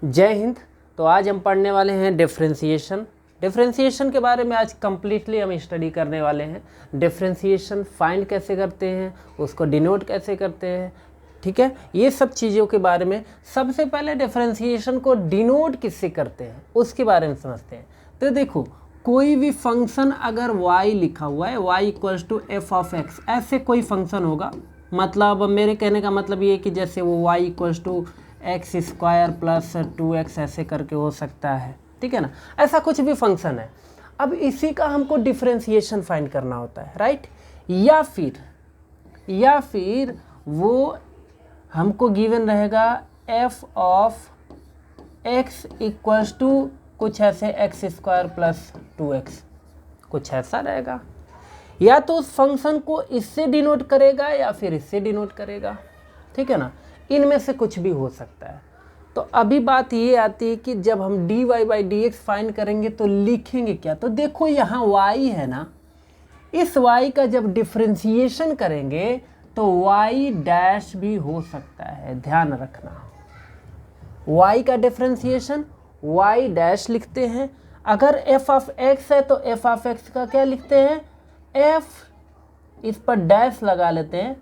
जय हिंद। तो आज हम पढ़ने वाले हैं डिफरेंशिएशन। डिफरेंशिएशन के बारे में आज कम्प्लीटली हम स्टडी करने वाले हैं। डिफरेंशिएशन फाइंड कैसे करते हैं, उसको डिनोट कैसे करते हैं, ठीक है, ये सब चीज़ों के बारे में। सबसे पहले डिफरेंशिएशन को डिनोट किससे करते हैं उसके बारे में समझते हैं। तो देखो, कोई भी फंक्शन अगर y लिखा हुआ है, y equals to F of X, ऐसे कोई फंक्शन होगा, मतलब मेरे कहने का मतलब ये है कि जैसे वो y equals to X square plus 2x ऐसे करके हो सकता है, ठीक है ना, ऐसा कुछ भी फंक्शन है। अब इसी का हमको डिफरेंशिएशन फाइंड करना होता है, राइट। या फिर वो हमको गिवन रहेगा f of x equals to कुछ ऐसे एक्स स्क्वायर प्लस 2x, कुछ ऐसा रहेगा। या तो उस फंक्शन को इससे डिनोट करेगा या फिर इससे डिनोट करेगा, ठीक है ना, इनमें से कुछ भी हो सकता है। तो अभी बात ये आती है कि जब हम dy by D x find करेंगे तो लिखेंगे क्या। तो देखो यहाँ y है ना, इस y का जब डिफरेंशिएशन करेंगे तो y डैश भी हो सकता है, ध्यान रखना। y का डिफरेंशिएशन y डैश लिखते हैं। अगर f ऑफ x है तो f ऑफ x का क्या लिखते हैं, f, इस पर डैश लगा लेते हैं,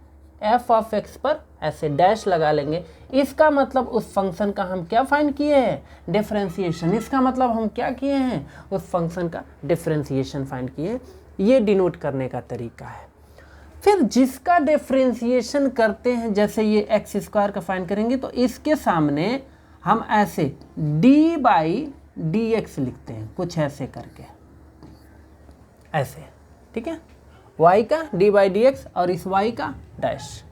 f ऑफ x पर ऐसे डैश लगा लेंगे। इसका मतलब उस फंक्शन का हम क्या फाइंड किए हैं, डिफरेंशिएशन। इसका मतलब हम क्या किए हैं, उस फंक्शन का डिफरेंशिएशन फाइंड किए हैं। ये डिनोट करने का तरीका है। फिर जिसका डिफरेंशिएशन करते हैं, जैसे ये एक्स स्क्वायर का फाइंड करेंगे तो इसके सामने हम ऐसे डी बाई डी एक्स लिखते हैं, कुछ ऐसे करके, ऐसे, ठीक है, y का डी बाई डी एक्स और इस y का डैश,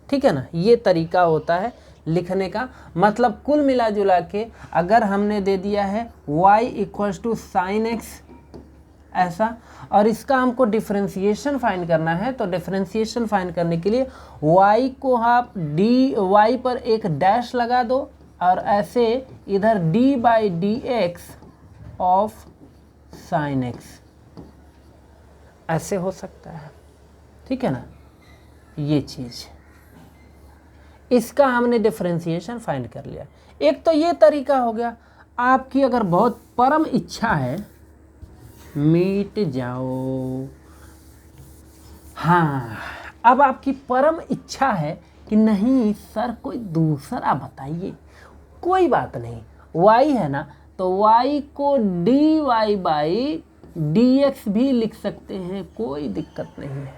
ठीक है ना। ये तरीका होता है लिखने का। मतलब कुल मिला जुला के अगर हमने दे दिया है y equals to sine X ऐसा, और इसका हमको डिफरेंशिएशन फाइंड करना है, तो डिफरेंशिएशन फाइंड करने के लिए y को आप y पर एक डैश लगा दो और ऐसे इधर D by D x of sine x ऐसे हो सकता है, ठीक है ना। ये चीज़, इसका हमने डिफरेंशिएशन फाइंड कर लिया। एक तो ये तरीका हो गया। आपकी अगर बहुत परम इच्छा है, मिट जाओ, हाँ, अब आपकी परम इच्छा है कि नहीं सर कोई दूसरा बताइए, कोई बात नहीं, y है ना, तो y को D Y by D X भी लिख सकते हैं, कोई दिक्कत नहीं है,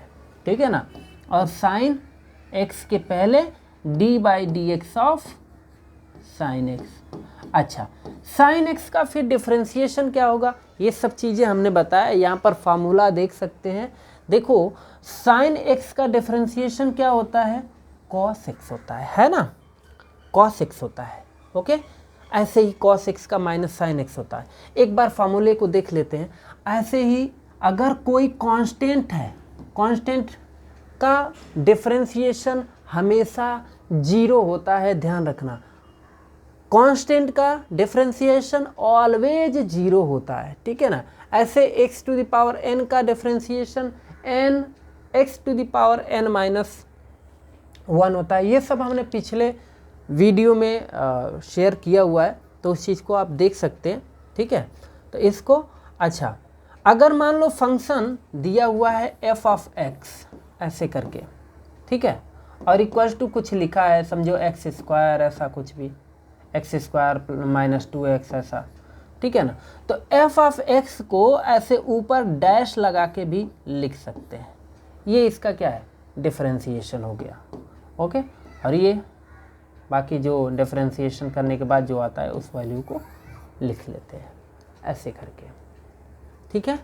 ठीक है ना। और साइन x के पहले D by D x of sine x. अच्छा, साइन x का फिर डिफरेंशिएशन क्या होगा, ये सब चीज़ें हमने बताया। यहाँ पर फार्मूला देख सकते हैं। देखो, साइन x का डिफरेंशिएशन क्या होता है, कॉस x होता है ना, कॉस x होता है, ओके। ऐसे ही कॉस x का माइनस साइन x होता है। एक बार फार्मूले को देख लेते हैं। ऐसे ही अगर कोई कांस्टेंट है, कांस्टेंट का डिफरेंशिएशन हमेशा जीरो होता है, ध्यान रखना। कांस्टेंट का डिफरेंशिएशन ऑलवेज जीरो होता है, ठीक है ना। ऐसे x to the power n का differentiation n x to the power n minus 1 होता है। ये सब हमने पिछले वीडियो में शेयर किया हुआ है, तो उस चीज़ को आप देख सकते हैं, ठीक है। तो इसको, अच्छा, अगर मान लो फंक्शन दिया हुआ है f ऑफ x ऐसे करके, ठीक है, और इक्वल्स टू कुछ लिखा है, समझो एक्स स्क्वायर ऐसा कुछ भी, एक्स स्क्वायर माइनस 2x ऐसा, ठीक है ना। तो f ऑफ x को ऐसे ऊपर डैश लगा के भी लिख सकते हैं। ये इसका क्या है, डिफरेंशिएशन हो गया, ओके। और ये बाकी जो डिफरेंशिएशन करने के बाद जो आता है उस वैल्यू को लिख लेते हैं ऐसे करके, ठीक है।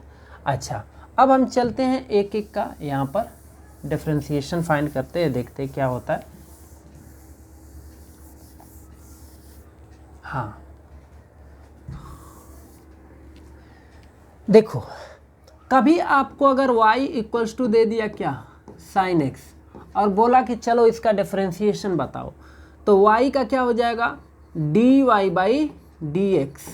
अच्छा, अब हम चलते हैं एक एक का, यहाँ पर डिफरेंशिएशन फाइंड करते हैं, देखते हैं क्या होता है। हाँ, देखो, कभी आपको अगर y इक्वल्स टू दे दिया क्या, साइन x, और बोला कि चलो इसका डिफरेंशिएशन बताओ, तो y का क्या हो जाएगा, D Y by D X,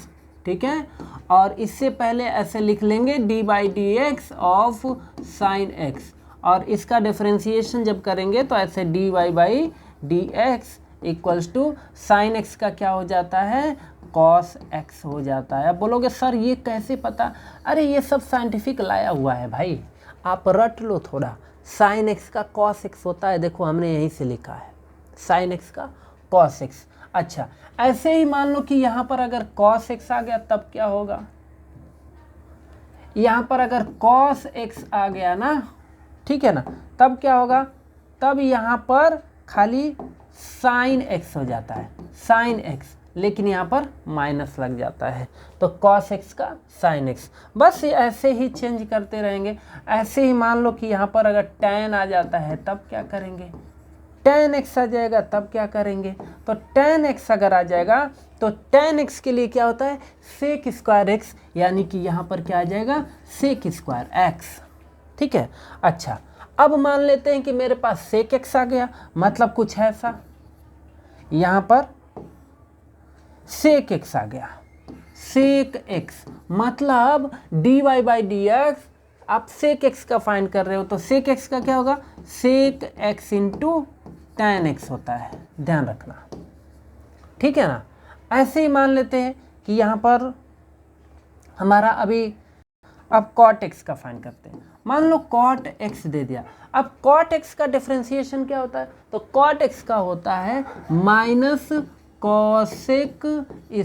ठीक है। और इससे पहले ऐसे लिख लेंगे D by D x of sine X, और इसका डिफरेंशिएशन जब करेंगे तो ऐसे D Y by D x equals to sine x का क्या हो जाता है, कॉस एक्स हो जाता है। अब बोलोगे सर ये कैसे पता, अरे ये सब साइंटिफिक लाया हुआ है भाई, आप रट लो थोड़ा। साइन एक्स का कॉस एक्स होता है, देखो हमने यहीं से लिखा है साइन एक्स का कॉस एक्स। अच्छा ऐसे ही मान लो कि यहाँ पर अगर कॉस एक्स आ गया तब क्या होगा, यहाँ पर अगर कॉस एक्स आ गया ना, ठीक है ना, तब क्या होगा, तब यहाँ पर खाली साइन एक्स हो जाता है, साइन एक्स, लेकिन यहाँ पर माइनस लग जाता है, तो कॉस एक्स का साइन एक्स। बस ये ऐसे ही चेंज करते रहेंगे। ऐसे ही मान लो कि यहाँ पर अगर टैन आ जाता है तब क्या करेंगे, टैन एक्स आ जाएगा तब क्या करेंगे, तो टैन एक्स अगर आ जाएगा तो टैन एक्स के लिए क्या होता है, सेक स्क्वायर एक्स, यानी कि यहाँ पर क्या आ जाएगा, सेक स्क्वायर एक्स। ठीक है। अच्छा अब मान लेते हैं कि मेरे पास सेक एक्स आ गया, मतलब कुछ ऐसा, यहाँ पर सेक एक्स आ गया, सेक एक्स मतलब D Y by D X, आप सेक एक्स का फाइंड कर रहे हो तो सेक एक्स का क्या होगा, sec X into tan X होता है, ध्यान रखना, ठीक है ना। ऐसे ही मान लेते हैं कि यहाँ पर हमारा अभी, अब कॉट एक्स का फाइंड करते हैं। मान लो कॉट एक्स दे दिया, अब कॉट एक्स का डिफरेंशिएशन क्या होता है, तो कॉट एक्स का होता है माइनस कॉसेक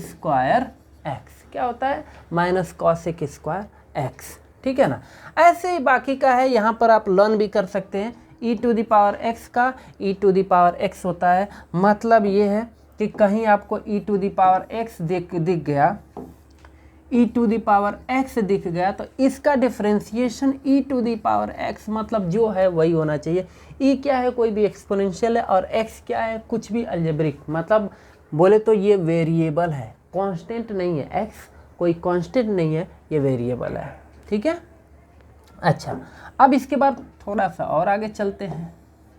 स्क्वायर एक्स, क्या होता है, माइनस कॉसेक स्क्वायर एक्स, ठीक है ना। ऐसे ही बाकी का है, यहाँ पर आप लर्न भी कर सकते हैं, E to the power x का E to the power X होता है, मतलब ये है कि कहीं आपको E to the power X दिख गया, E to the power X दिख गया, तो इसका डिफरेंशिएशन E to the power X, मतलब जो है वही होना चाहिए। ई क्या है, कोई भी एक्सपोनेंशियल है, और एक्स क्या है, कुछ भी अलजेब्रिक, मतलब बोले तो ये वेरिएबल है, कांस्टेंट नहीं है, एक्स कोई कांस्टेंट नहीं है, ये वेरिएबल है, ठीक है। अच्छा अब इसके बाद थोड़ा सा और आगे चलते हैं,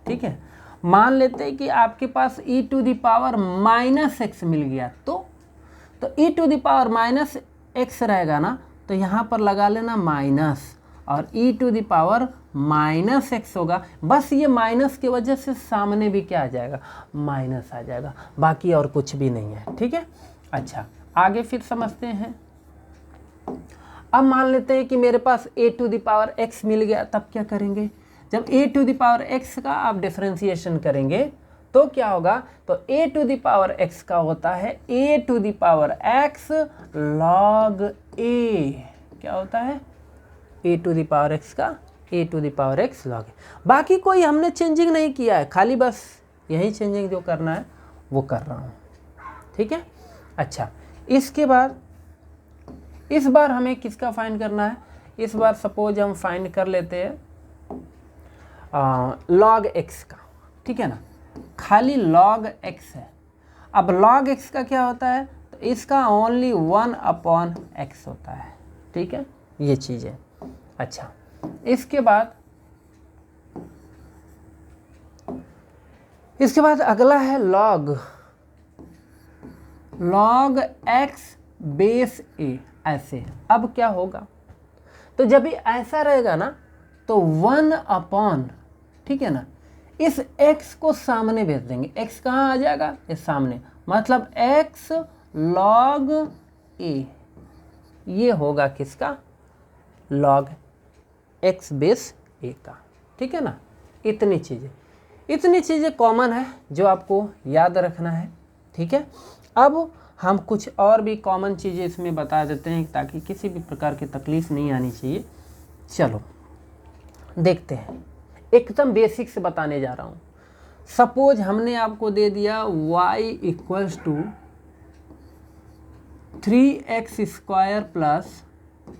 ठीक है। मान लेते हैं कि आपके पास e to the power minus x मिल गया, तो e to the power minus x रहेगा ना, तो यहाँ पर लगा लेना माइनस, और e to the power minus x होगा, बस ये माइनस की वजह से सामने भी क्या आ जाएगा, माइनस आ जाएगा, बाकी और कुछ भी नहीं है, ठीक है। अच्छा आगे फिर समझते हैं। अब मान लेते हैं कि मेरे पास a to the power x मिल गया, तब क्या करेंगे, जब a to the power x का आप डिफरेंशिएशन करेंगे तो क्या होगा, तो a to the power x का होता है a to the power x log a, क्या होता है, a to the power x का a to the power x log a. बाकी कोई हमने चेंजिंग नहीं किया है, खाली बस यही चेंजिंग जो करना है वो कर रहा हूँ, ठीक है। अच्छा इसके बाद इस बार हमें किसका फाइंड करना है, इस बार सपोज हम फाइंड कर लेते हैं लॉग एक्स का, ठीक है ना, खाली log x है। अब log x का क्या होता है, तो इसका ओनली 1/x होता है, ठीक है, ये चीज़ है। अच्छा इसके बाद अगला है log x बेस a, ऐसे। अब क्या होगा, तो जब भी ऐसा रहेगा ना तो 1/, ठीक है ना, इस x को सामने भेज देंगे, x कहाँ आ जाएगा, इस सामने, मतलब x log a, ये होगा किसका, log x बेस a का, ठीक है ना। इतनी चीज़ें कॉमन है जो आपको याद रखना है, ठीक है। अब हम कुछ और भी कॉमन चीज़ें इसमें बता देते हैं ताकि किसी भी प्रकार की तकलीफ नहीं आनी चाहिए। चलो देखते हैं, एकदम बेसिक से बताने जा रहा हूँ। सपोज हमने आपको दे दिया y equals to 3x square plus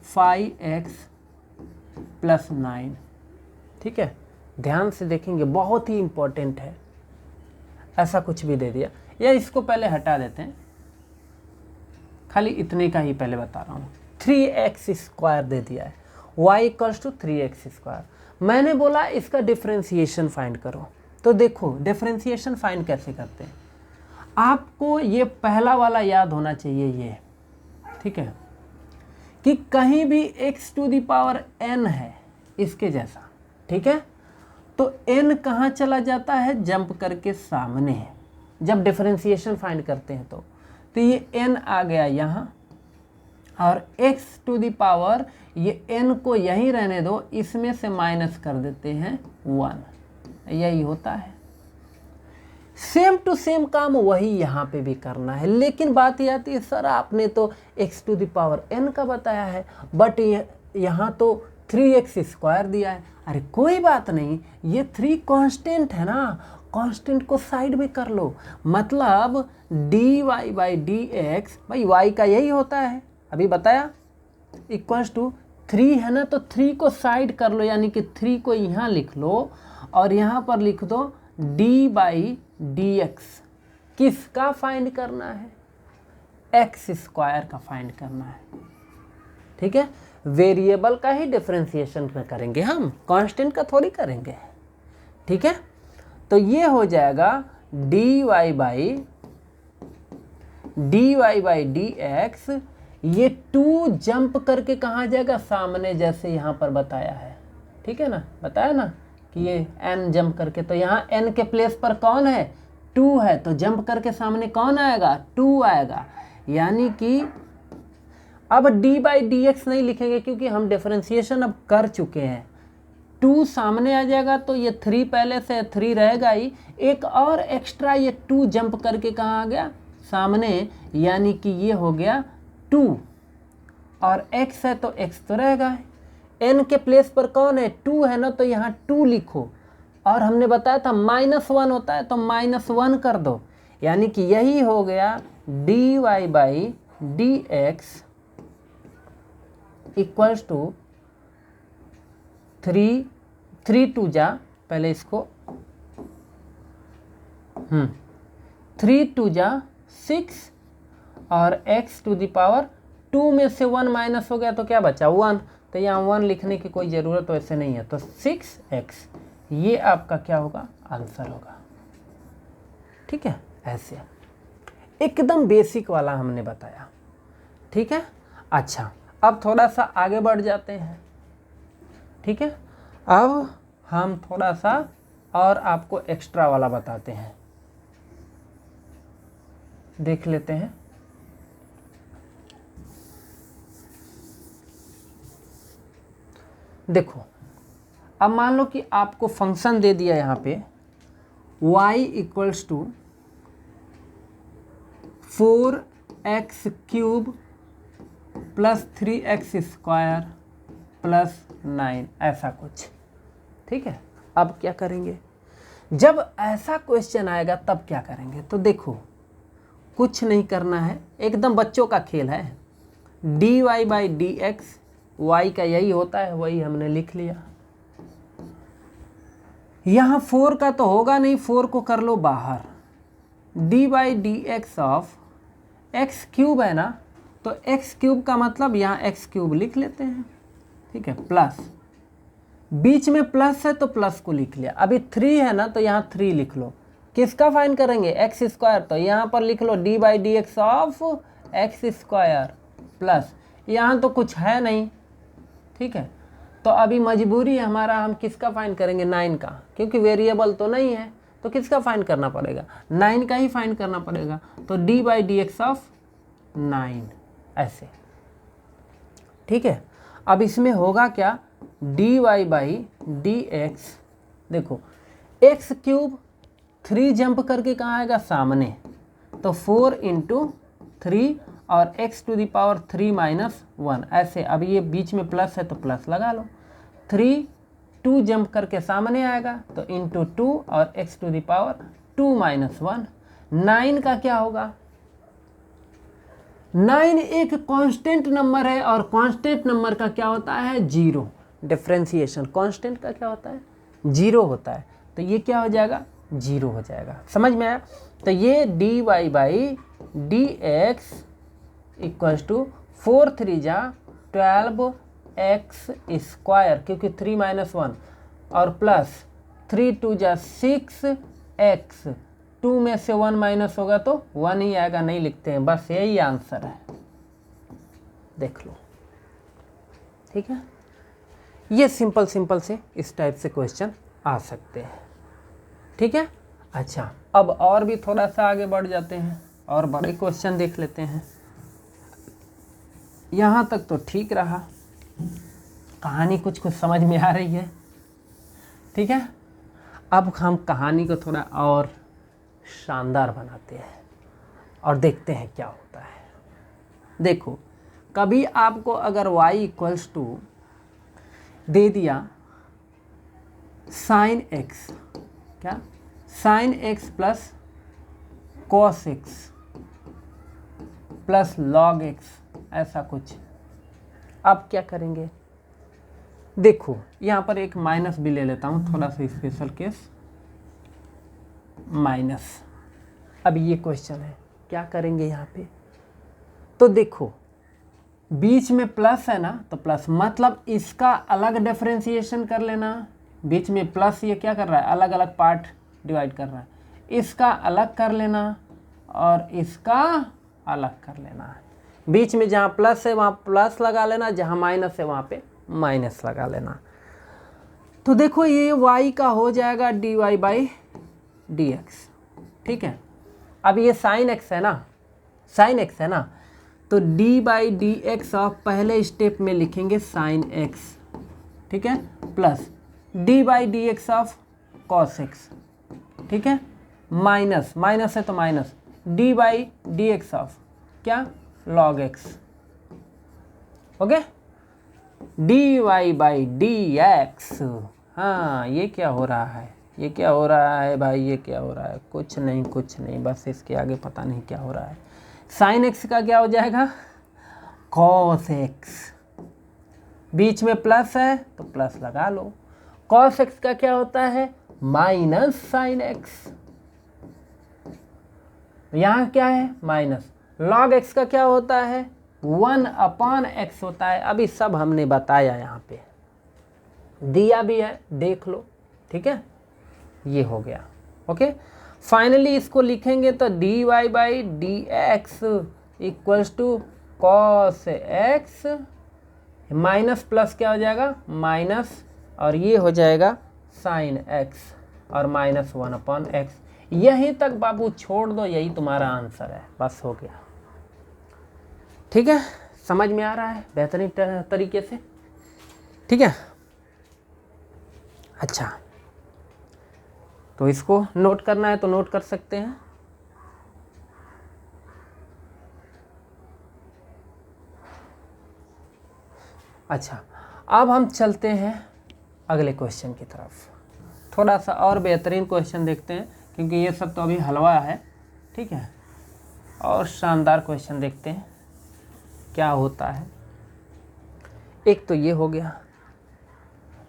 5x plus 9, ठीक है। ध्यान से देखेंगे, बहुत ही इम्पोर्टेंट है। ऐसा कुछ भी दे दिया, या इसको पहले हटा देते हैं, खाली इतने का ही पहले बता रहा हूँ। 3x स्क्वायर दे दिया है, y equals to 3x square. मैंने बोला इसका डिफरेंशिएशन फाइंड करो, तो देखो डिफरेंशिएशन फाइंड कैसे करते हैं। आपको ये पहला वाला याद होना चाहिए, ये ठीक है, कि कहीं भी x to the power n है इसके जैसा, ठीक है, तो n कहाँ चला जाता है, जंप करके सामने है, जब डिफरेंशिएशन फाइंड करते हैं तो ये n आ गया यहाँ, और x टू द पावर ये n को यहीं रहने दो, इसमें से माइनस कर देते हैं 1, यही होता है। सेम टू सेम काम वही यहाँ पे भी करना है, लेकिन बात ये आती है सर आपने तो x to the power n का बताया है, बट यहाँ तो 3x² दिया है। अरे कोई बात नहीं, ये 3 कांस्टेंट है ना, कांस्टेंट को साइड में कर लो, मतलब dy/dx, भाई y का यही होता है अभी बताया, इक्वल्स टू 3 है ना, तो 3 को साइड कर लो, यानी कि 3 को यहाँ लिख लो और यहाँ पर लिख दो dy/dx। किसका फाइंड करना है? x² का फाइंड करना है, ठीक है। वेरिएबल का ही डिफरेंशिएशन में करेंगे हम, कांस्टेंट का थोड़ी करेंगे, ठीक है। तो ये हो जाएगा dy/dx, ये 2 जंप करके कहाँ जाएगा? सामने, जैसे यहाँ पर बताया है, ठीक है ना, बताया ना कि ये n जंप करके, तो यहाँ n के प्लेस पर कौन है? 2 है, तो जंप करके सामने कौन आएगा? 2 आएगा। यानी कि अब dy/dx नहीं लिखेंगे क्योंकि हम डिफरेंशिएशन अब कर चुके हैं। 2 सामने आ जाएगा तो ये 3 पहले से 3 रहेगा ही, एक और एक्स्ट्रा ये 2 जंप करके कहाँ आ गया? सामने, यानी कि ये हो गया 2, और x है तो x तो रहेगा। n के प्लेस पर कौन है? 2 है ना, तो यहाँ 2 लिखो, और हमने बताया था -1 होता है तो -1 कर दो, यानी कि यही हो गया dy/dx इक्वल्स टू 3 2 जा, पहले इसको 3 2 जा 6, और x टू द पावर 2 में से 1 माइनस हो गया तो क्या बचा? 1, तो यहाँ 1 लिखने की कोई ज़रूरत वैसे नहीं है, तो 6x, ये आपका क्या होगा? आंसर होगा, ठीक है। ऐसे एकदम बेसिक वाला हमने बताया, ठीक है। अच्छा, अब थोड़ा सा आगे बढ़ जाते हैं, ठीक है। अब हम थोड़ा सा और आपको एक्स्ट्रा वाला बताते हैं, देख लेते हैं। देखो, अब मान लो कि आपको फंक्शन दे दिया यहाँ पे y equals to 4x³ plus 3x² plus 9, ऐसा कुछ, ठीक है। अब क्या करेंगे? जब ऐसा क्वेश्चन आएगा तब क्या करेंगे? तो देखो, कुछ नहीं करना है, एकदम बच्चों का खेल है। dy/dx, y का यही होता है, वही हमने लिख लिया। यहाँ 4 का तो होगा नहीं, 4 को कर लो बाहर। dy/dx ऑफ x³ है ना, तो x³ का मतलब यहाँ x³ लिख लेते हैं, ठीक है, प्लस, बीच में प्लस है तो प्लस को लिख लिया। अभी 3 है ना, तो यहाँ 3 लिख लो। किसका फाइंड करेंगे? x², तो यहाँ पर लिख लो dy/dx ऑफ x² प्लस, यहाँ तो कुछ है नहीं, ठीक है। तो अभी मजबूरी है हमारा, हम किसका फाइंड करेंगे? 9 का, क्योंकि वेरिएबल तो नहीं है, तो किसका फाइंड करना पड़ेगा? 9 का ही फाइंड करना पड़ेगा। तो dy/dx ऑफ 9, ऐसे, ठीक है। अब इसमें होगा क्या? dy/dx, देखो x³ 3 जंप करके कहाँ आएगा? सामने, तो 4 × 3 और x टू द पावर 3 - 1, ऐसे। अब ये बीच में प्लस है तो प्लस लगा लो। 3 2 जंप करके सामने आएगा तो × 2 और x टू द पावर 2 - 1। 9 का क्या होगा? 9 एक कांस्टेंट नंबर है, और कांस्टेंट नंबर का क्या होता है? 0। डिफरेंशिएशन कांस्टेंट का क्या होता है? 0 होता है, तो ये क्या हो जाएगा? 0 हो जाएगा। समझ में आया? तो ये dy/dx इक्वल्स टू 4 3 जा 12x², क्योंकि 3 - 1, और प्लस 3 2 जा 6x, 2 में से 1 माइनस होगा तो 1 ही आएगा, नहीं लिखते हैं, बस यही आंसर है, देख लो, ठीक है। ये सिंपल से इस टाइप से क्वेश्चन आ सकते हैं, ठीक है। अच्छा, अब और भी थोड़ा सा आगे बढ़ जाते हैं और बड़े क्वेश्चन देख लेते हैं। यहाँ तक तो ठीक रहा, कहानी कुछ कुछ समझ में आ रही है, ठीक है। अब हम कहानी को थोड़ा और शानदार बनाते हैं और देखते हैं क्या होता है। देखो, कभी आपको अगर y इक्वल्स टू दे दिया साइन x, क्या sine x plus cos x plus log x, ऐसा कुछ, अब क्या करेंगे? देखो यहाँ पर एक माइनस भी ले लेता हूँ, थोड़ा सा स्पेशल केस, माइनस। अब ये क्वेश्चन है, क्या करेंगे यहाँ पे? तो देखो बीच में प्लस है ना, तो प्लस मतलब इसका अलग डिफरेंशिएशन कर लेना। बीच में प्लस, ये क्या कर रहा है? अलग अलग पार्ट डिवाइड कर रहा है। इसका अलग कर लेना और इसका अलग कर लेना। बीच में जहाँ प्लस है वहाँ प्लस लगा लेना, जहाँ माइनस है वहाँ पे माइनस लगा लेना। तो देखो ये y का हो जाएगा dy बाई डी एक्स, ठीक है। अब ये साइन x है ना, साइन x है ना, तो d by D x of पहले स्टेप में लिखेंगे साइन x, ठीक है, plus d by D x of cos x, ठीक है, माइनस, माइनस है तो minus d by D x of क्या, log x, okay, dy by D x. हाँ, ये क्या हो रहा है? ये क्या हो रहा है भाई? ये क्या हो रहा है? कुछ नहीं, कुछ नहीं, बस इसके आगे पता नहीं क्या हो रहा है। साइन x का क्या हो जाएगा? कॉस x, बीच में प्लस है तो प्लस लगा लो। कॉस x का क्या होता है? माइनस साइन x, यहाँ क्या है? माइनस। लॉग x का क्या होता है? 1/x होता है। अभी सब हमने बताया, यहाँ पे दिया भी है, देख लो, ठीक है। ये हो गया, ओके। फाइनली इसको लिखेंगे तो dy by D x equals to cos X, minus plus क्या हो जाएगा? माइनस, और ये हो जाएगा साइन x और माइनस 1/x। यहीं तक बाबू छोड़ दो, यही तुम्हारा आंसर है, बस हो गया, ठीक है। समझ में आ रहा है बेहतरीन तरीके से, ठीक है। अच्छा, तो इसको नोट करना है तो नोट कर सकते हैं। अच्छा, अब हम चलते हैं अगले क्वेश्चन की तरफ। थोड़ा सा और बेहतरीन क्वेश्चन देखते हैं, क्योंकि ये सब तो अभी हलवा है, ठीक है। और शानदार क्वेश्चन देखते हैं क्या होता है। एक तो ये हो गया,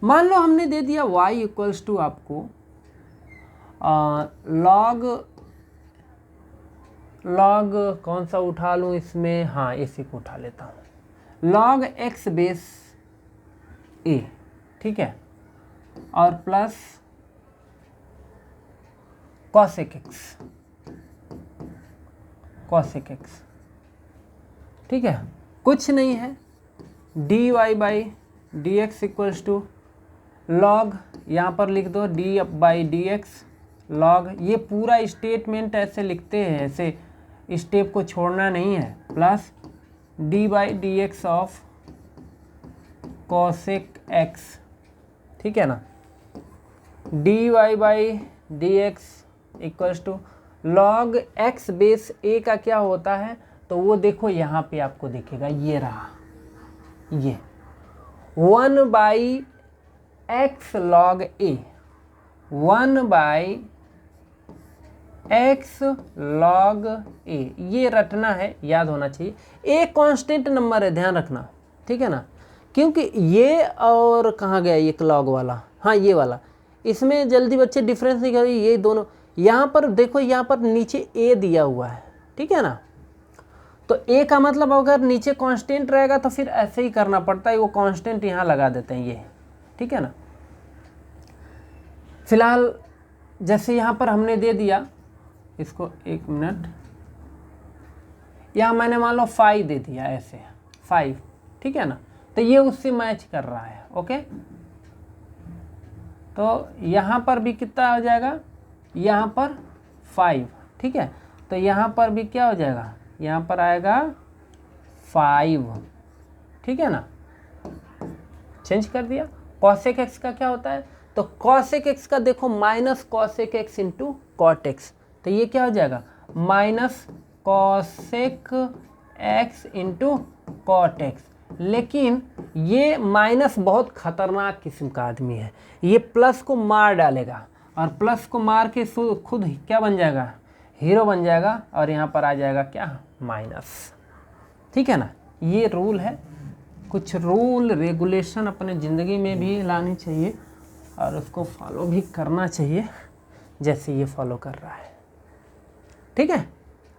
मान लो हमने दे दिया y इक्वल्स टू आपको लॉग कौन सा उठा लूँ इसमें? हाँ, इसी को उठा लेता हूँ, लॉग x बेस a, ठीक है, और plus cosec x, cosec x, ठीक है। कुछ नहीं है, dy by D x equals to log, यहाँ पर लिख दो d by D X log, ये पूरा स्टेटमेंट ऐसे लिखते हैं, ऐसे स्टेप को छोड़ना नहीं है, plus d by D x of cosec x, ठीक है ना। dy by D x equals to log x base a का क्या होता है? तो वो देखो यहाँ पे आपको दिखेगा, ये रहा, ये 1 by x log a, 1 by x log a, ये रटना है, याद होना चाहिए। a कांस्टेंट नंबर है, ध्यान रखना, ठीक है ना, क्योंकि ये और कहाँ गया एक लॉग वाला, हाँ ये वाला, इसमें जल्दी बच्चे डिफरेंस नहीं करें, ये दोनों यहाँ पर देखो, यहाँ पर नीचे a दिया हुआ है, ठीक है ना। तो a का मतलब अगर नीचे कांस्टेंट रहेगा तो फिर ऐसे ही करना पड़ता है, वो कांस्टेंट यहाँ लगा देते हैं, ये, ठीक है ना। फिलहाल जैसे यहाँ पर हमने दे दिया इसको, एक मिनट, यहाँ मैंने मान लो 5 दे दिया, ऐसे 5, ठीक है ना, तो ये उससे मैच कर रहा है, ओके। तो यहाँ पर भी कितना हो जाएगा? यहाँ पर 5, ठीक है। तो यहाँ पर भी क्या हो जाएगा, यहाँ पर आएगा 5, ठीक है ना, चेंज कर दिया। कॉसेक एक्स का क्या होता है, तो कॉसेक एक्स का देखो minus cosec X into cot X, तो ये क्या हो जाएगा minus cosec X into cot X. लेकिन ये माइनस बहुत खतरनाक किस्म का आदमी है, ये प्लस को मार डालेगा और प्लस को मार के खुद क्या बन जाएगा, हीरो बन जाएगा, और यहाँ पर आ जाएगा क्या माइनस, ठीक है ना। ये रूल है, कुछ रूल रेगुलेशन अपने ज़िंदगी में भी लानी चाहिए और उसको फॉलो भी करना चाहिए, जैसे ये फॉलो कर रहा है, ठीक है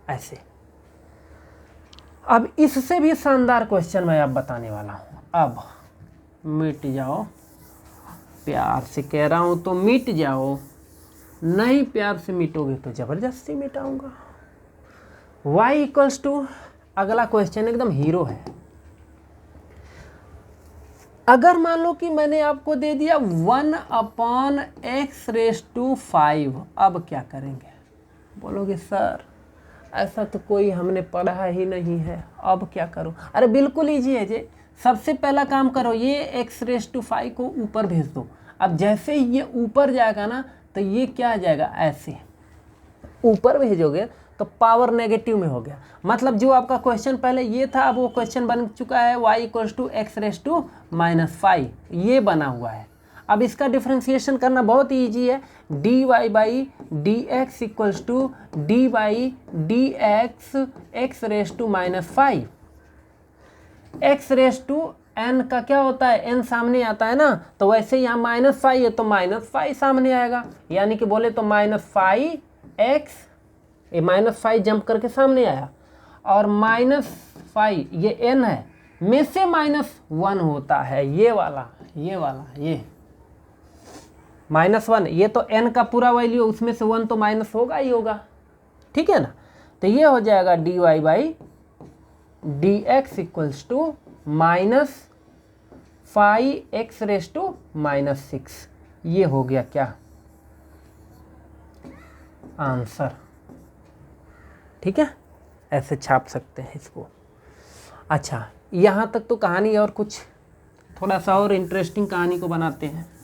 ऐसे। अब इससे भी शानदार क्वेश्चन मैं अब बताने वाला हूँ। अब मिट जाओ, प्यार से कह रहा हूँ तो मिट जाओ, नहीं प्यार से मिटोगे तो ज़बरदस्ती मिटाऊंगा। y इक्वल्स टू, अगला क्वेश्चन एकदम हीरो है। अगर मान लो कि मैंने आपको दे दिया 1/x⁵, अब क्या करेंगे, बोलोगे सर ऐसा तो कोई हमने पढ़ा ही नहीं है, अब क्या करूं। अरे बिल्कुल ईजी है जी। सबसे पहला काम करो, ये x⁵ को ऊपर भेज दो। अब जैसे ही ये ऊपर जाएगा ना, तो ये क्या आ जाएगा, ऐसे ऊपर भेजोगे तो पावर नेगेटिव में हो गया। मतलब जो आपका क्वेश्चन पहले ये था, अब वो क्वेश्चन बन चुका है y इक्वल्स टू x⁵, ये बना हुआ है। अब इसका डिफ्रेंशिएशन करना बहुत ईजी है, dy/dx equals to dy/dx x⁻⁵। x⁻n का क्या होता है, n सामने आता है ना, तो वैसे यहाँ -5 है तो -5 सामने आएगा, यानी कि बोले तो -5x, ये -5 जंप करके सामने आया, और -5 ये n है, में से -1 होता है, ये वाला ये -1, ये तो n का पूरा वैल्यू, उसमें से 1 तो माइनस होगा ही होगा, ठीक है ना। तो ये हो जाएगा dy/dx इक्वल्स टू -5x⁻⁶, ये हो गया क्या आंसर, ठीक है, ऐसे छाप सकते हैं इसको। अच्छा यहाँ तक तो कहानी, और कुछ थोड़ा सा और इंटरेस्टिंग कहानी को बनाते हैं।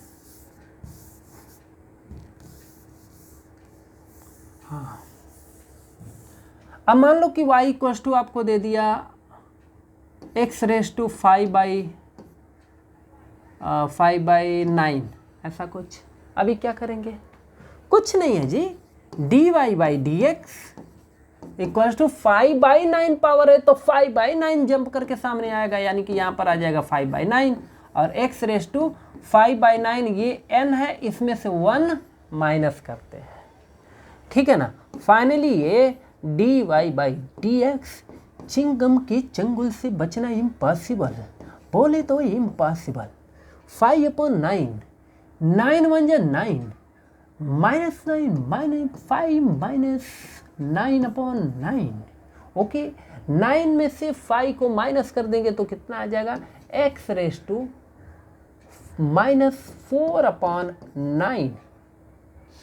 हाँ, अब मान लो कि y इक्वल्स टू आपको दे दिया x⁵5/9, ऐसा कुछ। अभी क्या करेंगे, कुछ नहीं है जी, dy/dx इक्वल्स टू 5/9 पावर है, तो 5/9 जंप करके सामने आएगा, यानी कि यहाँ पर आ जाएगा 5/9, और x⁵5/9 ये n है, इसमें से 1 माइनस करते हैं, ठीक है ना। फाइनली ये dy/dx, चिंगम के चंगुल से बचना इम्पॉसिबल, बोले तो इम्पॉसिबल। 5/9, 9 1 जा 9, -9 5 -9/9, ओके। 9 में से 5 को माइनस कर देंगे तो कितना आ जाएगा, x⁻⁴/9।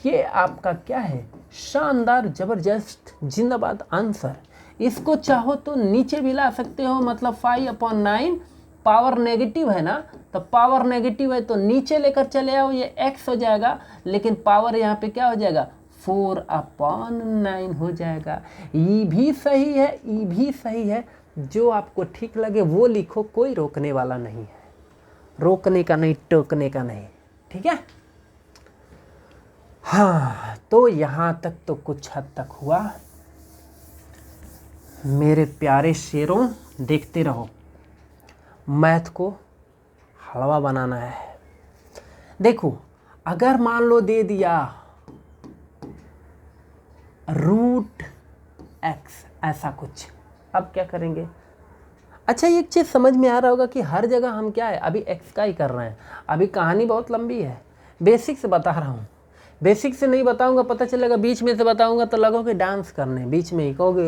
ये आपका क्या है, शानदार जबरदस्त जिंदाबाद आंसर। इसको चाहो तो नीचे भी ला सकते हो, मतलब 5/9 पावर नेगेटिव है ना, तो पावर नेगेटिव है तो नीचे लेकर चले आओ, ये x हो जाएगा, लेकिन पावर यहाँ पे क्या हो जाएगा, 4/9 हो जाएगा। ये भी सही है, ये भी सही है, जो आपको ठीक लगे वो लिखो, कोई रोकने वाला नहीं है, रोकने का नहीं, टोकने का नहीं, ठीक है। हाँ, तो यहाँ तक तो कुछ हद तक हुआ। मेरे प्यारे शेरों, देखते रहो, मैथ को हलवा बनाना है। देखो, अगर मान लो दे दिया √x, ऐसा कुछ, अब क्या करेंगे। अच्छा, एक चीज़ समझ में आ रहा होगा कि हर जगह हम क्या है, अभी x का ही कर रहे हैं। अभी कहानी बहुत लंबी है, बेसिक से बता रहा हूँ। बेसिक से नहीं बताऊंगा, पता चलेगा बीच में से बताऊंगा तो लगोगे डांस करने, बीच में ही कहोगे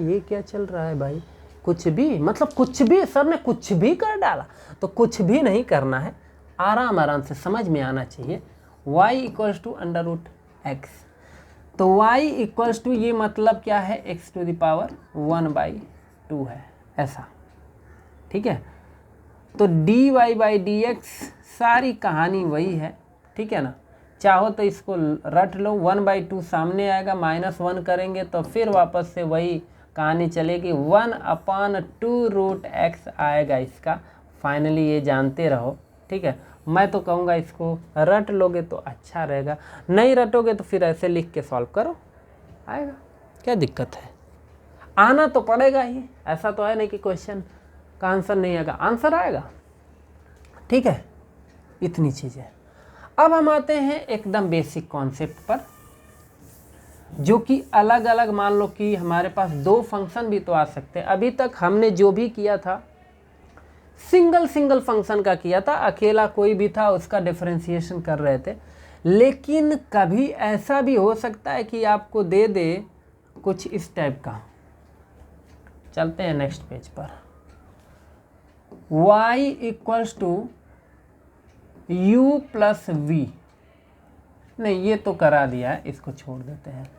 ये क्या चल रहा है भाई, कुछ भी, मतलब कुछ भी, सर ने कुछ भी कर डाला। तो कुछ भी नहीं करना है, आराम आराम से समझ में आना चाहिए। y इक्वल्स टू √x, तो y इक्वल्स टू, ये मतलब क्या है, x टू द पावर 1/2 है, ऐसा। ठीक है, तो dy/dx सारी कहानी वही है। ठीक है ना, चाहो तो इसको रट लो, 1/2 सामने आएगा, -1 करेंगे तो फिर वापस से वही कहानी चलेगी, 1/2√x आएगा इसका। फाइनली ये जानते रहो। ठीक है, मैं तो कहूँगा इसको रट लोगे तो अच्छा रहेगा, नहीं रटोगे तो फिर ऐसे लिख के सॉल्व करो, आएगा, क्या दिक्कत है, आना तो पड़ेगा ही। ऐसा तो है नहीं कि क्वेश्चन का आंसर नहीं आएगा, आंसर आएगा। ठीक है, इतनी चीज़ें। अब हम आते हैं एकदम बेसिक कॉन्सेप्ट पर, जो कि अलग अलग, मान लो कि हमारे पास 2 फंक्शन भी तो आ सकते हैं। अभी तक हमने जो भी किया था सिंगल फंक्शन का किया था, अकेला कोई भी था उसका डिफरेंशिएशन कर रहे थे। लेकिन कभी ऐसा भी हो सकता है कि आपको दे दे कुछ इस टाइप का। चलते हैं नेक्स्ट पेज पर। y equals to u plus v, नहीं ये तो करा दिया है, इसको छोड़ देते हैं।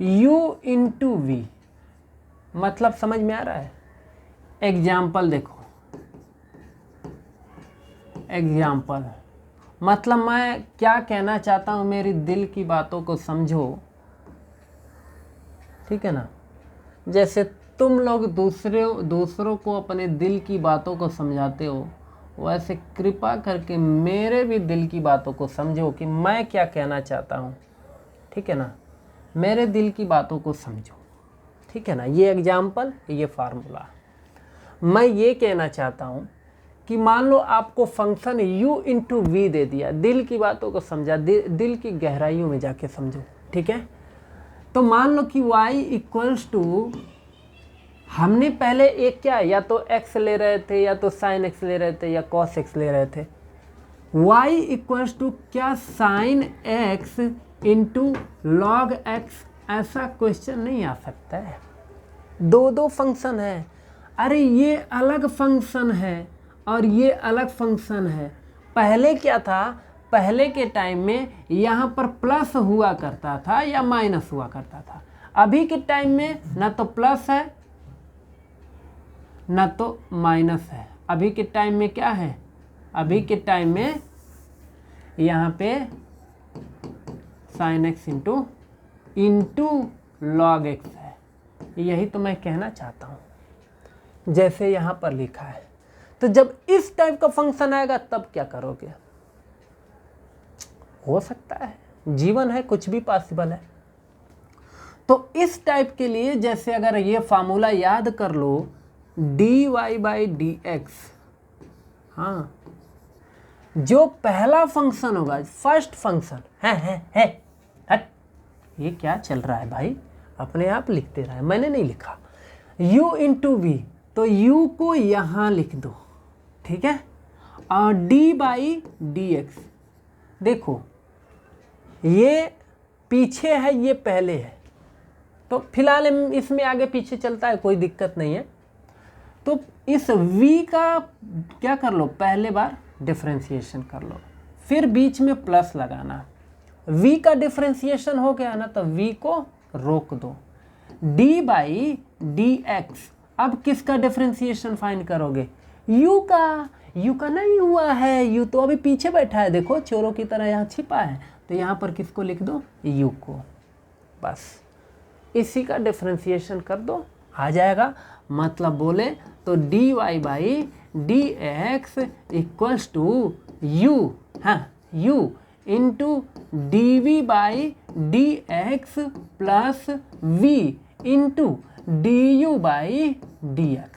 u इंटू वी, मतलब समझ में आ रहा है। एग्जाम्पल देखो, एग्जाम्पल मतलब मैं क्या कहना चाहता हूँ, मेरी दिल की बातों को समझो। ठीक है ना, जैसे तुम लोग दूसरों को अपने दिल की बातों को समझाते हो, वैसे कृपा करके मेरे भी दिल की बातों को समझो कि मैं क्या कहना चाहता हूँ। ठीक है ना, मेरे दिल की बातों को समझो। ठीक है ना, ये एग्जाम्पल, ये फार्मूला। मैं ये कहना चाहता हूँ कि मान लो आपको फंक्शन u इंटू वी दे दिया, दिल की बातों को समझा, दिल की गहराइयों में जाके समझो। ठीक है, तो मान लो कि y इक्वल्स टू, हमने पहले एक क्या, या तो x ले रहे थे, या तो sin x ले रहे थे, या cos x ले रहे थे। y इक्वल्स टू क्या, sin x into log x, ऐसा क्वेश्चन नहीं आ सकता है। 2 फंक्शन है, अरे ये अलग फंक्शन है और ये अलग फंक्शन है। पहले क्या था, पहले के टाइम में यहाँ पर प्लस हुआ करता था या माइनस हुआ करता था। अभी के टाइम में ना तो प्लस है ना तो माइनस है। अभी के टाइम में क्या है, अभी के टाइम में यहाँ पे sin x into log x है। यही तो मैं कहना चाहता हूँ, जैसे यहाँ पर लिखा है। तो जब इस टाइप का फंक्शन आएगा तब क्या करोगे, हो सकता है, जीवन है, कुछ भी पॉसिबल है। तो इस टाइप के लिए जैसे अगर ये फार्मूला याद कर लो, dy/dx, हाँ, जो पहला फंक्शन होगा, फर्स्ट फंक्शन है हट, ये क्या चल रहा है भाई, अपने आप लिखते रहे, मैंने नहीं लिखा। u इंटू वी, तो u को यहाँ लिख दो। ठीक है, और dy/dx, देखो ये पीछे है, ये पहले है, तो फिलहाल इसमें आगे पीछे चलता है, कोई दिक्कत नहीं है। तो इस v का क्या कर लो, पहले बार डिफरेंशिएशन कर लो, फिर बीच में प्लस लगाना। v का डिफरेंशिएशन हो गया ना, तो v को रोक दो। dy/dx, अब किसका डिफरेंशिएशन फाइंड करोगे, u का नहीं हुआ है, u तो अभी पीछे बैठा है, देखो चोरों की तरह यहाँ छिपा है, तो यहाँ पर किसको लिख दो, u को, बस इसी का डिफरेंशिएशन कर दो, आ जाएगा। मतलब बोले तो dy/dx इक्वल्स टू u, हाँ, u into dv/dx plus v into du/dx।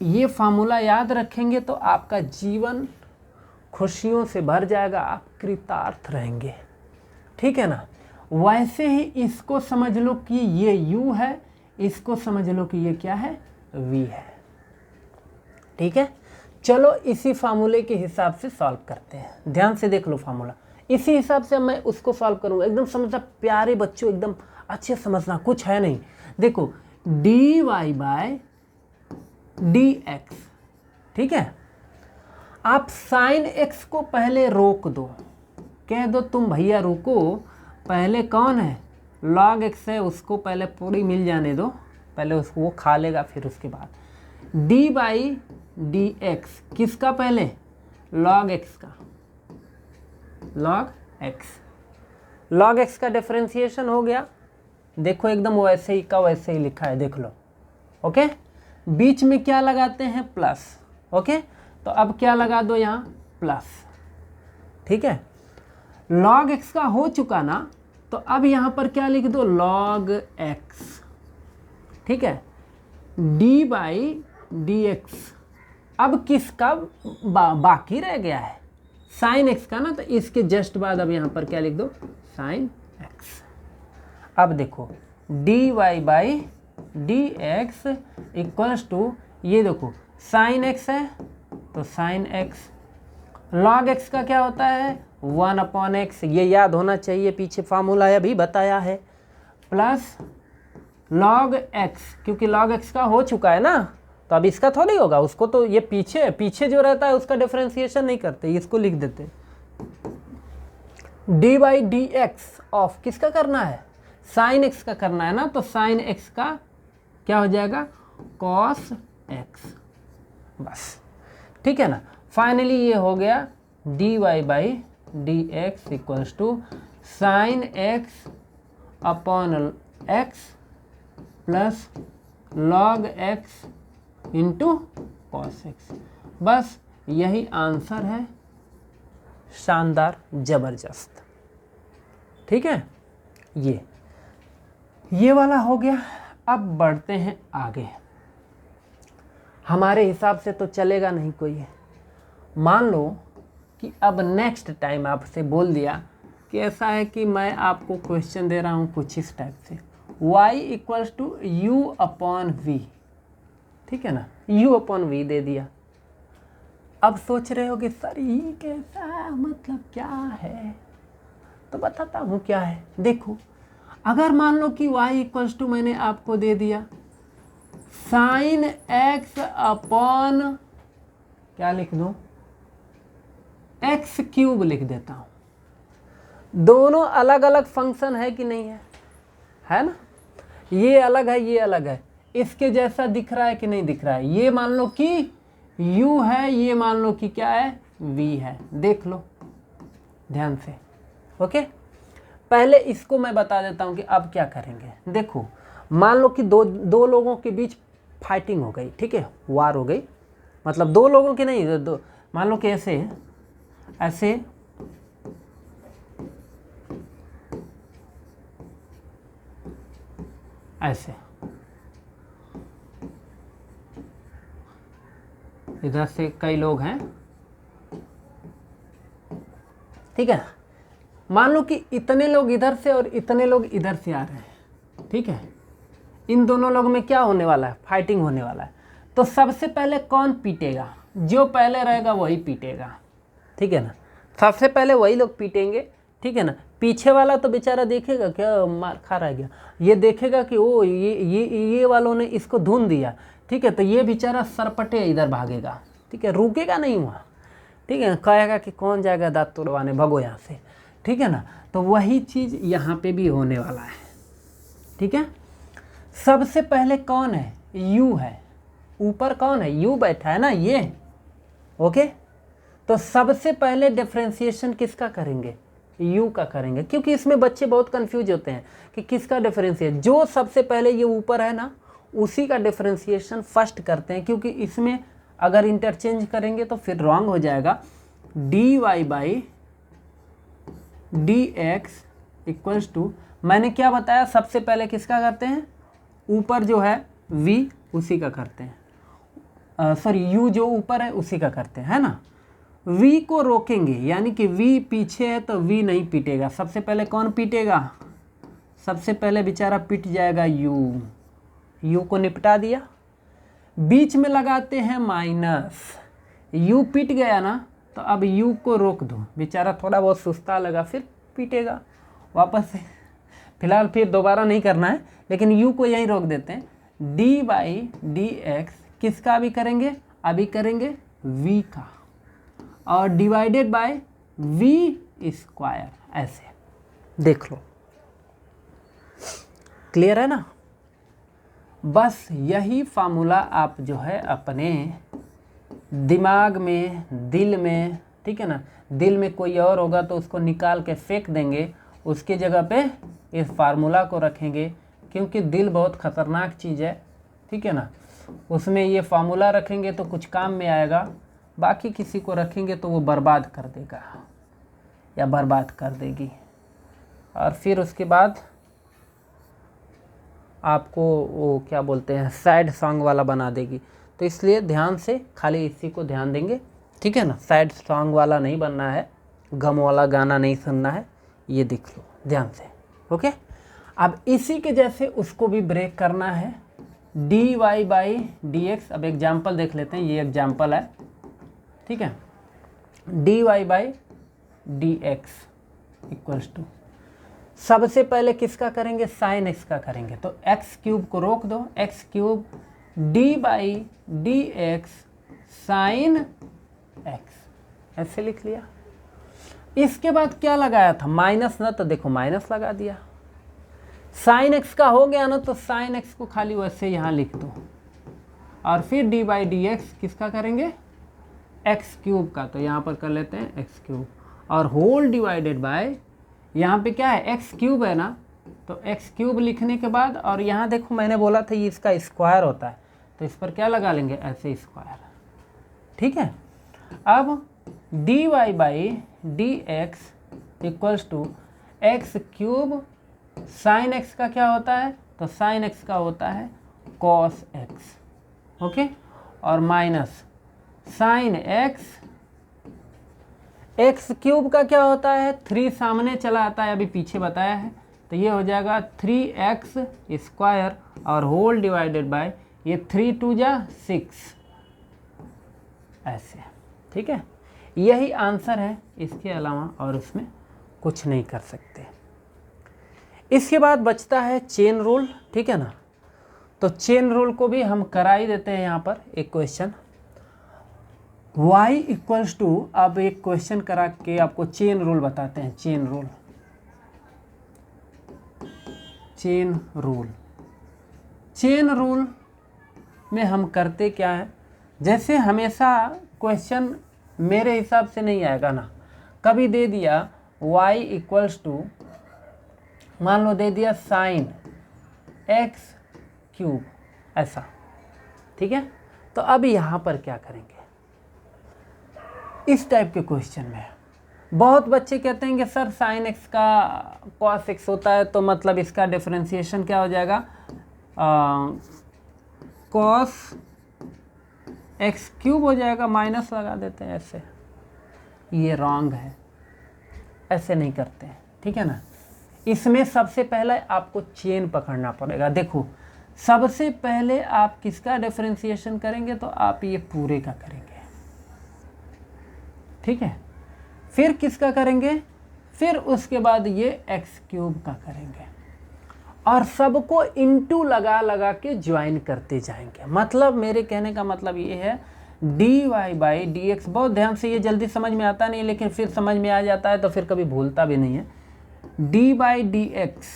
ये फार्मूला याद रखेंगे तो आपका जीवन खुशियों से भर जाएगा, आप कृतार्थ रहेंगे। ठीक है ना, वैसे ही इसको समझ लो कि ये u है, इसको समझ लो कि ये क्या है, v है। ठीक है, चलो इसी फार्मूले के हिसाब से सॉल्व करते हैं। ध्यान से देख लो फार्मूला, इसी हिसाब से मैं उसको सॉल्व करूंगा। एकदम समझना प्यारे बच्चों, एकदम अच्छे समझना, कुछ है नहीं। देखो dy/dx, ठीक है, आप sin x को पहले रोक दो, कह दो तुम भैया रुको, पहले कौन है, log x है, उसको पहले पूरी मिल जाने दो, पहले उसको वो खा लेगा, फिर उसके बाद डी बाई डी एक्स, किसका पहले, log x का, log x का डिफरेंशिएशन हो गया। देखो एकदम वैसे ही का वैसे ही लिखा है, देख लो। ओके, बीच में क्या लगाते हैं, प्लस। ओके, तो अब क्या लगा दो यहाँ, प्लस। ठीक है, log x का हो चुका ना, तो अब यहाँ पर क्या लिख दो, log x। ठीक है, d बाई डी एक्स। अब किसका बाकी रह गया है, साइन x का ना, तो इसके जस्ट बाद अब यहाँ पर क्या लिख दो, साइन x। अब देखो dy by D x equals to, ये देखो साइन x है तो साइन x, log x का क्या होता है, 1/x, ये याद होना चाहिए, पीछे फार्मूला अभी बताया है, प्लस log x, क्योंकि log x का हो चुका है ना, तो अब इसका थोड़ी होगा, उसको तो ये पीछे जो रहता है उसका डिफरेंशिएशन नहीं करते, इसको लिख देते। D by D x of किसका करना है, साइन x का करना है ना, तो साइन x का क्या हो जाएगा, cos x, बस। ठीक है ना, फाइनली ये हो गया dy by D x equals to sine x upon x plus log x into cos x. बस यही आंसर है, शानदार, जबरदस्त। ठीक है, ये वाला हो गया। अब बढ़ते हैं आगे। हमारे हिसाब से तो चलेगा नहीं कोई है। मान लो कि अब नेक्स्ट टाइम आपसे बोल दिया कि ऐसा है कि मैं आपको क्वेश्चन दे रहा हूँ कुछ इस टाइप से, y equals to u upon v. ठीक है ना, u अपॉन वी दे दिया। अब सोच रहे हो कि सर ये कैसा, मतलब क्या है, तो बताता हूँ क्या है। देखो, अगर मान लो कि y इक्वल्स टू मैंने आपको दे दिया साइन x अपॉन, क्या लिख दूँ, एक्स क्यूब लिख देता हूँ। दोनों अलग अलग फंक्शन है कि नहीं है ना, ये अलग है, ये अलग है, इसके जैसा दिख रहा है कि नहीं दिख रहा है। ये मान लो कि u है, ये मान लो कि क्या है, v है। देख लो ध्यान से। ओके, पहले इसको मैं बता देता हूँ कि अब क्या करेंगे। देखो, मान लो कि दो लोगों के बीच फाइटिंग हो गई, ठीक है, वार हो गई, मतलब दो लोगों की नहीं, दो, मान लो कि ऐसे इधर से कई लोग हैं, ठीक है। मान लो कि इतने लोग इधर से और इतने लोग इधर से आ रहे हैं, ठीक है। इन दोनों लोग में क्या होने वाला है, फाइटिंग होने वाला है। तो सबसे पहले कौन पीटेगा, जो पहले रहेगा वही पीटेगा, ठीक है ना। सबसे पहले वही लोग पीटेंगे, ठीक है ना। पीछे वाला तो बेचारा देखेगा क्या मार खा रह गया, ये देखेगा कि ओ ये वालों ने इसको धुन दिया, ठीक है। तो ये बेचारा सरपटे इधर भागेगा, ठीक है, रुकेगा नहीं वहाँ, ठीक है। कहेगा कि कौन जाएगा दांत तोड़वाने, भगो यहाँ से, ठीक है ना। तो वही चीज़ यहाँ पे भी होने वाला है, ठीक है। सबसे पहले कौन है, यू है, ऊपर कौन है, यू बैठा है ना, ये, ओके। तो सबसे पहले डिफरेंशिएशन किसका करेंगे, यू का करेंगे, क्योंकि इसमें बच्चे बहुत कंफ्यूज होते हैं कि किसका डिफरेंशिएशन। जो सबसे पहले ये ऊपर है ना, उसी का डिफरेंशिएशन फर्स्ट करते हैं, क्योंकि इसमें अगर इंटरचेंज करेंगे तो फिर रॉन्ग हो जाएगा। D Y by D x equals to, मैंने क्या बताया, सबसे पहले किसका करते हैं, ऊपर जो है v उसी का करते हैं, सॉरी u जो ऊपर है उसी का करते हैं, है ना। v को रोकेंगे, यानी कि v पीछे है तो v नहीं पीटेगा। सबसे पहले कौन पीटेगा, सबसे पहले बेचारा पिट जाएगा u को निपटा दिया। बीच में लगाते हैं माइनस, u पिट गया ना, तो अब u को रोक दो, बेचारा थोड़ा बहुत सुस्ता लगा फिर पीटेगा वापस से। फिलहाल फिर दोबारा नहीं करना है, लेकिन u को यहीं रोक देते हैं। d बाई डी एक्स किसका अभी करेंगे, अभी करेंगे v का, और डिवाइडेड बाय v स्क्वायर, ऐसे देख लो, क्लियर है ना। बस यही फार्मूला आप जो है अपने दिमाग में, दिल में, ठीक है ना, दिल में कोई और होगा तो उसको निकाल के फेंक देंगे, उसकी जगह पे इस फार्मूला को रखेंगे, क्योंकि दिल बहुत ख़तरनाक चीज़ है, ठीक है ना। उसमें ये फार्मूला रखेंगे तो कुछ काम में आएगा, बाकी किसी को रखेंगे तो वो बर्बाद कर देगा या बर्बाद कर देगी, और फिर उसके बाद आपको वो क्या बोलते हैं सैड सॉन्ग वाला बना देगी। तो इसलिए ध्यान से खाली इसी को ध्यान देंगे, ठीक है ना। सैड सॉन्ग वाला नहीं बनना है, गम वाला गाना नहीं सुनना है, ये देख लो ध्यान से, ओके। अब इसी के जैसे उसको भी ब्रेक करना है, dy बाई डी एक्स। अब एग्जाम्पल देख लेते हैं, ये एग्जाम्पल है, ठीक है। dy by D x equals to, सबसे पहले किसका करेंगे, साइन एक्स का करेंगे, तो एक्स क्यूब को रोक दो, x cube D by D x sine x, ऐसे लिख लिया। इसके बाद क्या लगाया था, माइनस ना, तो देखो माइनस लगा दिया। साइन एक्स का हो गया ना, तो साइन एक्स को खाली वैसे यहाँ लिख दो, और फिर डी बाई डी एक्स किसका करेंगे, एक्स क्यूब का, तो यहाँ पर कर लेते हैं एक्स क्यूब, और होल डिवाइडेड बाय, यहाँ पे क्या है एक्स क्यूब है ना, तो एक्स क्यूब लिखने के बाद, और यहाँ देखो मैंने बोला था ये इसका स्क्वायर होता है, तो इस पर क्या लगा लेंगे, ऐसे स्क्वायर, ठीक है। अब d Y by D x equals to x cube, sine x का क्या होता है, तो साइन एक्स का होता है कॉस एक्स, ओके, और minus sine x, x cube का क्या होता है, 3 सामने चला आता है, अभी पीछे बताया है, तो ये हो जाएगा 3x स्क्वायर, और होल डिवाइडेड बाय, ये 3 2 जा 6, ऐसे, ठीक है। यही आंसर है, इसके अलावा और उसमें कुछ नहीं कर सकते। इसके बाद बचता है चेन रूल, ठीक है ना। तो चेन रूल को भी हम करा ही देते हैं यहाँ पर एक क्वेश्चन, y इक्वल्स टू, अब एक क्वेश्चन करा के आपको चेन रूल बताते हैं। Chain rule, chain rule, chain rule में हम करते क्या है, जैसे हमेशा क्वेश्चन मेरे हिसाब से नहीं आएगा ना, कभी दे दिया y इक्वल्स टू, मान लो दे दिया साइन एक्स क्यूब, ऐसा, ठीक है। तो अब यहाँ पर क्या करेंगे, इस टाइप के क्वेश्चन में बहुत बच्चे कहते हैं कि सर साइन एक्स का कॉस एक्स होता है, तो मतलब इसका डिफरेंशिएशन क्या हो जाएगा, कॉस एक्स क्यूब हो जाएगा, माइनस लगा देते हैं ऐसे, ये रॉन्ग है, ऐसे नहीं करते हैं, ठीक है ना। इसमें सबसे पहले आपको चेन पकड़ना पड़ेगा। देखो सबसे पहले आप किसका डिफरेंशिएशन करेंगे, तो आप ये पूरे का करेंगे, ठीक है। फिर किसका करेंगे, फिर उसके बाद ये एक्स क्यूब का करेंगे, और सबको इनटू लगा लगा के ज्वाइन करते जाएंगे। मतलब मेरे कहने का मतलब ये है, d Y by D x, बहुत ध्यान से, ये जल्दी समझ में आता नहीं लेकिन फिर समझ में आ जाता है, तो फिर कभी भूलता भी नहीं है। डी बाई डी एक्स,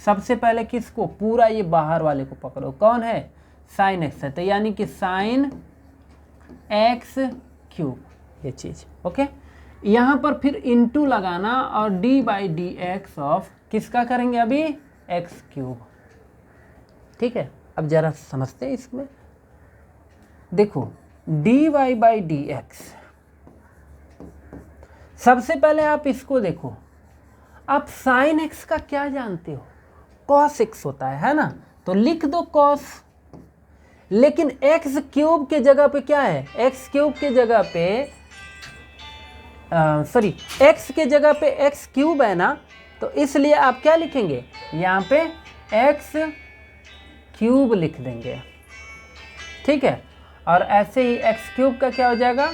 सबसे पहले किसको, पूरा ये बाहर वाले को पकड़ो, कौन है, साइन एक्स है, तो यानी कि साइन एक्स क्यूब, ये चीज़, ओके। यहाँ पर फिर इनटू लगाना, और D by D x of किसका करेंगे अभी, एक्स क्यूब, ठीक है। अब जरा समझते हैं इसमें, देखो d Y by D x, सबसे पहले आप इसको देखो, आप साइन एक्स का क्या जानते हो, कॉस एक्स होता है ना, तो लिख दो कॉस, लेकिन एक्स क्यूब के जगह पे क्या है, एक्स क्यूब के जगह पे सॉरी एक्स के जगह पे एक्स क्यूब है ना, तो इसलिए आप क्या लिखेंगे, यहाँ पे एक्स क्यूब लिख देंगे, ठीक है। और ऐसे ही एक्स क्यूब का क्या हो जाएगा,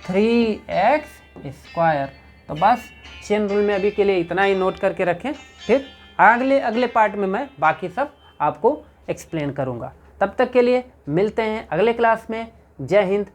3x स्क्वायर। तो बस चेन रूल में अभी के लिए इतना ही नोट करके रखें, फिर अगले पार्ट में मैं बाकी सब आपको एक्सप्लेन करूँगा। तब तक के लिए मिलते हैं अगले क्लास में। जय हिंद,